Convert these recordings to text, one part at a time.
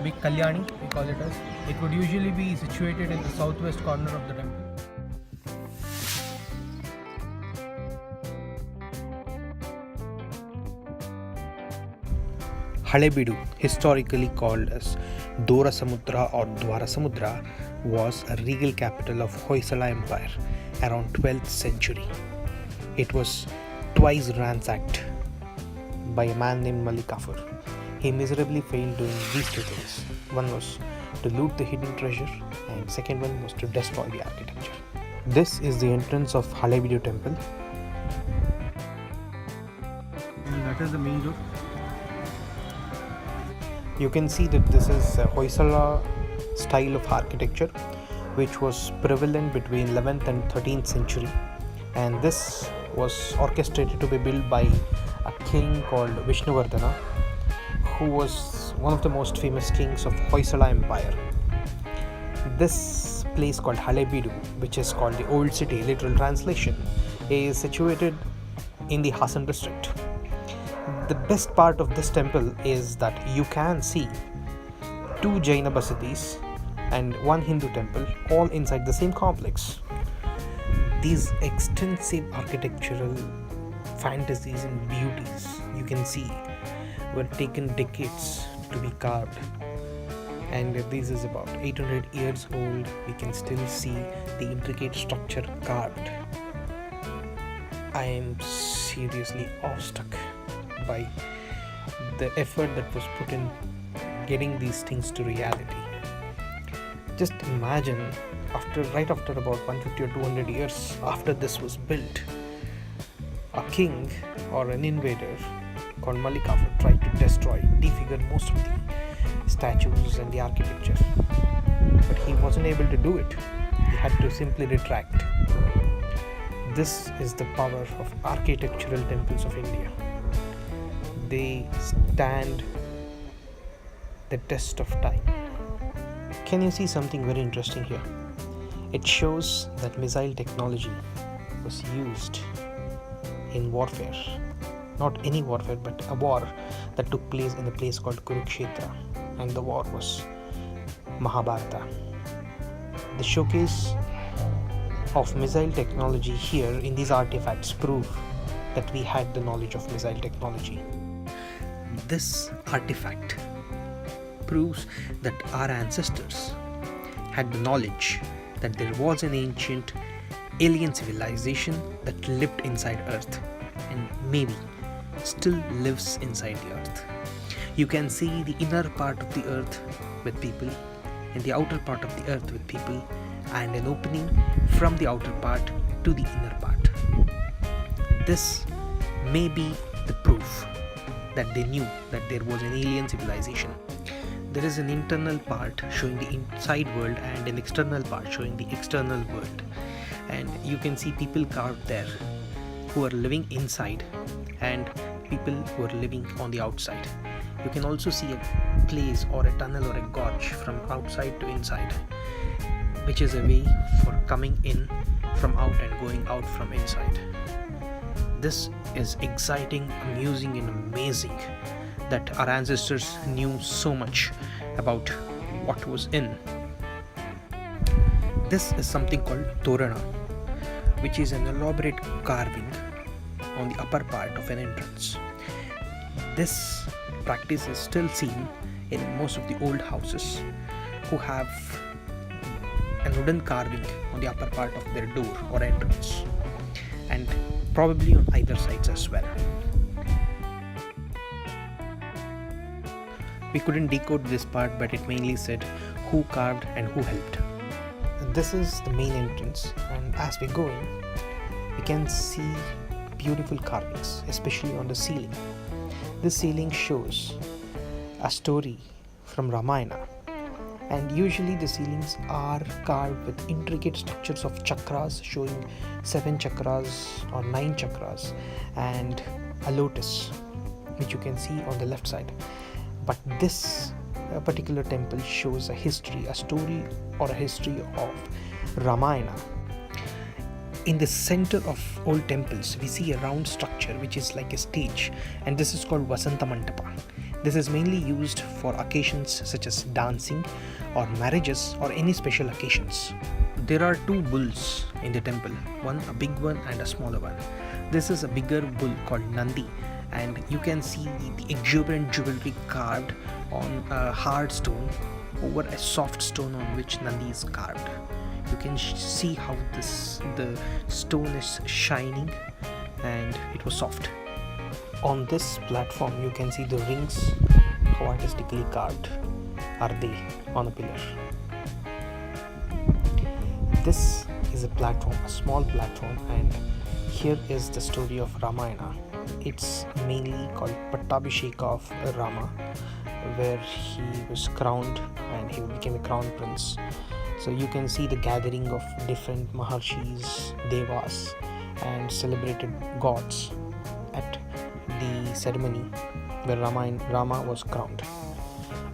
big Kalyani, we call it as. It would usually be situated in the southwest corner of the temple. Halebidu, historically called as Dorasamudra or Dwarasamudra, was a regal capital of Hoysala Empire around 12th century. It was twice ransacked by a man named Malik Kafur. He miserably failed doing these two things. One was to loot the hidden treasure, and second one was to destroy the architecture. This is the entrance of Halebidu temple. And that is the main door. You can see that this is a Hoysala style of architecture which was prevalent between 11th and 13th century, and this was orchestrated to be built by a king called Vishnuvardhana, who was one of the most famous kings of Hoysala Empire. This place called Halebidu, which is called the Old City, literal translation, is situated in the Hassan district. The best part of this temple is that you can see 2 Jaina basadis and 1 Hindu temple all inside the same complex. These extensive architectural fantasies and beauties you can see were taken decades to be carved, and this is about 800 years old. We can still see the intricate structure carved. I am seriously awestruck by the effort that was put in getting these things to reality. Just imagine, right after about 150 or 200 years after this was built, a king or an invader called Malik Kafur tried to defigure most of the statues and the architecture, but he wasn't able to do it. He had to simply retract. This is the power of architectural temples of India. They stand the test of time. Can you see something very interesting here? It shows that missile technology was used in warfare. Not any warfare, but a war that took place in a place called Kurukshetra, and the war was Mahabharata. The showcase of missile technology here in these artifacts prove that we had the knowledge of missile technology. This artifact proves that our ancestors had the knowledge that there was an ancient alien civilization that lived inside Earth and maybe still lives inside the Earth. You can see the inner part of the Earth with people and the outer part of the Earth with people, and an opening from the outer part to the inner part. This may be the proof that they knew that there was an alien civilization. There is an internal part showing the inside world and an external part showing the external world, and you can see people carved there who are living inside and people who are living on the outside. You can also see a place or a tunnel or a gorge from outside to inside, which is a way for coming in from out and going out from inside. This is exciting, amusing and amazing that our ancestors knew so much about what was in. This is something called Torana, which is an elaborate carving on the upper part of an entrance. This practice is still seen in most of the old houses who have a wooden carving on the upper part of their door or entrance, and probably on either sides as well. We couldn't decode this part, but it mainly said who carved and who helped. This is the main entrance, and as we go in, we can see beautiful carvings, especially on the ceiling. This ceiling shows a story from Ramayana, and usually the ceilings are carved with intricate structures of chakras showing 7 chakras or 9 chakras and a lotus, which you can see on the left side. But this particular temple shows a history, a story or a history of Ramayana. In the center of old temples, we see a round structure which is like a stage, and this is called Vasanta Mandapa. This is mainly used for occasions such as dancing or marriages or any special occasions. There are two bulls in the temple, one a big one and a smaller one. This is a bigger bull called Nandi, and you can see the exuberant jewelry carved on a hard stone over a soft stone on which Nandi is carved. You can see how the stone is shining and it was soft. On this platform you can see the rings, how artistically carved are they on a pillar. This is a platform, a small platform, and here is the story of Ramayana. It's mainly called Pattabhisheka of Rama, where he was crowned and he became a crown prince. So you can see the gathering of different Maharshis, Devas and celebrated gods at the ceremony where Rama was crowned.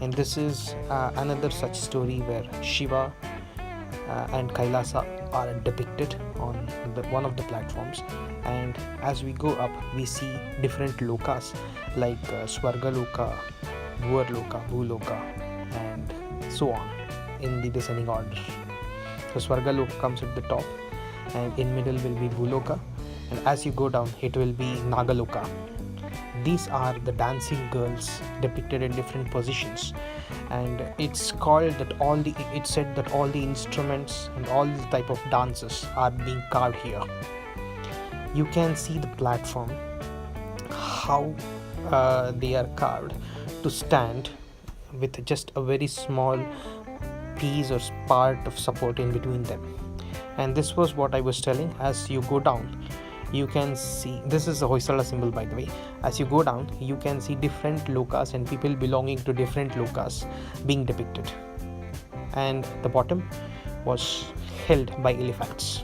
And this is another such story where Shiva and Kailasa are depicted on one of the platforms, and as we go up we see different lokas like Swarga Loka, Bhuvar Loka, Bhuloka, and so on in the descending order. So Swarga Loka comes at the top, and in middle will be Bhuloka, and as you go down it will be Nagaloka. These are the dancing girls depicted in different positions, and it's said that all the instruments and all the type of dances are being carved here. You can see the platform, how they are carved to stand with just a very small piece or part of support in between them. And this was what I was telling. As you go down, you can see, this is the Hoysala symbol by the way. As you go down you can see different lokas and people belonging to different lokas being depicted, and the bottom was held by elephants.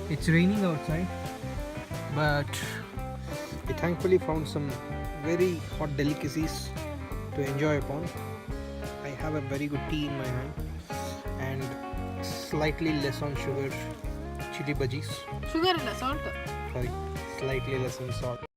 It's raining outside, but I thankfully found some very hot delicacies to enjoy upon. I have a very good tea in my hand and slightly less on sugar chili bhajis. Sugar and salt. Sorry, slightly less on salt.